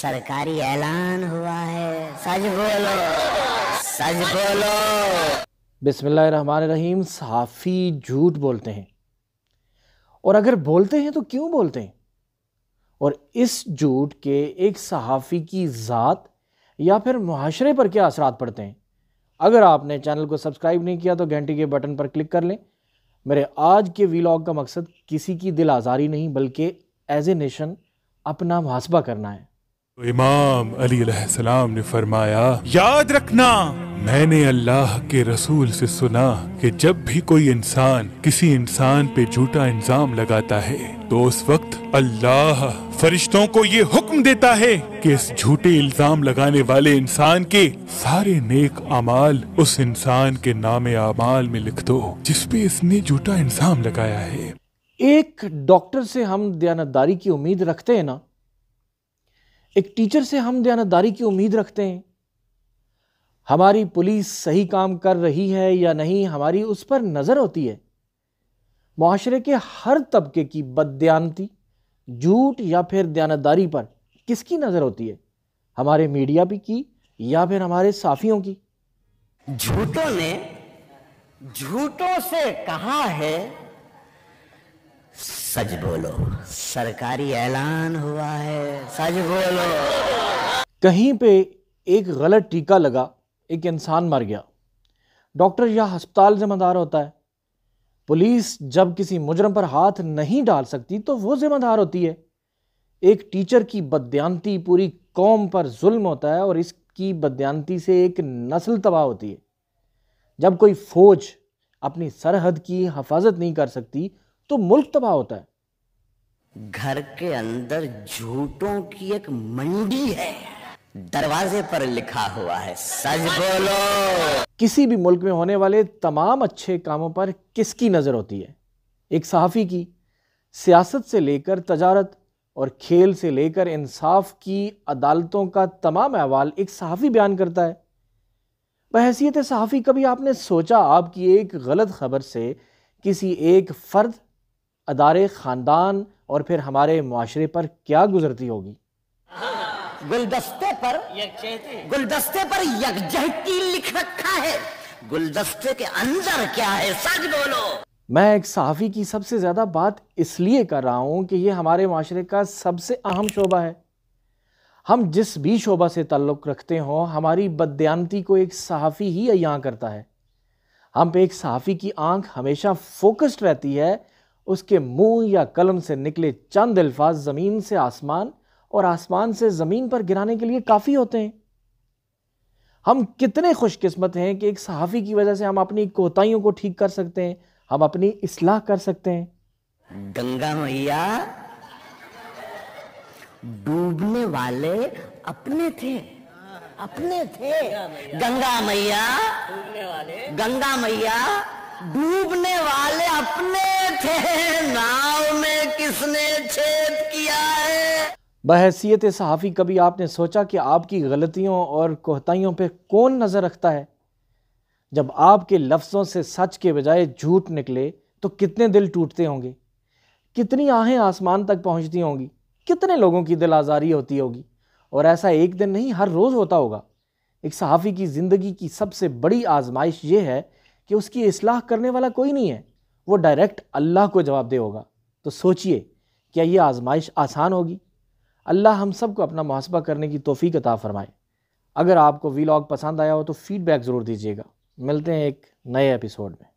सरकारी ऐलान हुआ है, सच बोलो, सच बोलो। बिस्मिल्लाहिर्रहमानिर्रहीम। सहाफ़ी झूठ बोलते हैं, और अगर बोलते हैं तो क्यों बोलते हैं, और इस झूठ के एक सहाफ़ी की ज़ात या फिर मुआशरे पर क्या असरात पड़ते हैं। अगर आपने चैनल को सब्सक्राइब नहीं किया तो घंटी के बटन पर क्लिक कर लें। मेरे आज के वीलॉग का मकसद किसी की दिल आज़ारी नहीं, बल्कि एज ए नेशन अपना मुहासबा करना है। तो इमाम अली अलैहिस्सलाम ने फरमाया, याद रखना, मैंने अल्लाह के रसूल से सुना कि जब भी कोई इंसान किसी इंसान पे झूठा इल्जाम लगाता है तो उस वक्त अल्लाह फरिश्तों को ये हुक्म देता है कि इस झूठे इल्जाम लगाने वाले इंसान के सारे नेक अमाल उस इंसान के नामे अमाल में लिख दो जिस पे इसने झूठा इल्जाम लगाया है। एक डॉक्टर से हम दयानतदारी की उम्मीद रखते हैं ना, एक टीचर से हम दयानतदारी की उम्मीद रखते हैं। हमारी पुलिस सही काम कर रही है या नहीं, हमारी उस पर नज़र होती है। मुआशरे के हर तबके की बददयानती, झूठ या फिर दयानतदारी पर किसकी नज़र होती है? हमारे मीडिया की या फिर हमारे साफियों की? झूठों ने झूठों से कहा है, सच बोलो, सरकारी ऐलान हुआ है, सच बोलो। कहीं पे एक गलत टीका लगा, एक इंसान मर गया, डॉक्टर या हस्पताल जिम्मेदार होता है। पुलिस जब किसी मुजरम पर हाथ नहीं डाल सकती तो वो जिम्मेदार होती है। एक टीचर की बददयानती पूरी कौम पर जुल्म होता है, और इसकी बददयानती से एक नस्ल तबाह होती है। जब कोई फौज अपनी सरहद की हिफाजत नहीं कर सकती तो मुल्क तबाह होता है। घर के अंदर झूठों की एक मंडी है, दरवाजे पर लिखा हुआ है, सच बोलो। किसी भी मुल्क में होने वाले तमाम अच्छे कामों पर किसकी नज़र होती है? एक सहाफ़ी की। सियासत से लेकर तजारत और खेल से लेकर इंसाफ की अदालतों का तमाम अहवाल एक सहाफ़ी बयान करता है। बहैसियत सहाफ़ी कभी आपने सोचा आपकी एक गलत खबर से किसी एक फ़र्द, अदारे, ख़ानदान और फिर हमारे मुआशरे पर क्या गुजरती होगी? गुलदस्ते पर यकजहती लिख रखा है, गुलदस्ते के अंदर क्या है, सच बोलो। मैं एक सहाफ़ी की सबसे ज़्यादा बात इसलिए कर रहा हूँ कि ये हमारे माशरे का सबसे अहम शोबा है। हम जिस भी शोबा से ताल्लुक़ रखते हों, हमारी बददयानती को एक सहाफ़ी ही अयां करता है। हम पे एक सहाफ़ी की आंख हमेशा फोकस्ड रहती है। उसके मुंह या कलम से निकले चंद अल्फाज ज़मीन से आसमान और आसमान से ज़मीन पर गिराने के लिए काफ़ी होते हैं। हम कितने खुशकिस्मत हैं कि एक सहाफ़ी की वजह से हम अपनी कोताहियों को ठीक कर सकते हैं, हम अपनी इस्लाह कर सकते हैं। गंगा मैया डूबने वाले अपने थे, गंगा मैया डूबने वाले अपने थे, नाव में किसने छेद किया है? बहैसियत सहाफ़ी कभी आपने सोचा कि आपकी गलतियों और कोताहियों पे कौन नज़र रखता है? जब आपके लफ्ज़ों से सच के बजाय झूठ निकले तो कितने दिल टूटते होंगे, कितनी आहें आसमान तक पहुंचती होंगी, कितने लोगों की दिल आज़ारी होती होगी। और ऐसा एक दिन नहीं, हर रोज़ होता होगा। एक सहाफ़ी की ज़िंदगी की सबसे बड़ी आजमाइश ये है कि उसकी इस्लाह करने वाला कोई नहीं है, वो डायरेक्ट अल्लाह को जवाबदेह होगा। तो सोचिए, क्या ये आजमाइश आसान होगी? अल्लाह हम सब को अपना मुहासबा करने की तौफीक अता फरमाए। अगर आपको वीलॉग पसंद आया हो तो फीडबैक ज़रूर दीजिएगा। मिलते हैं एक नए एपिसोड में।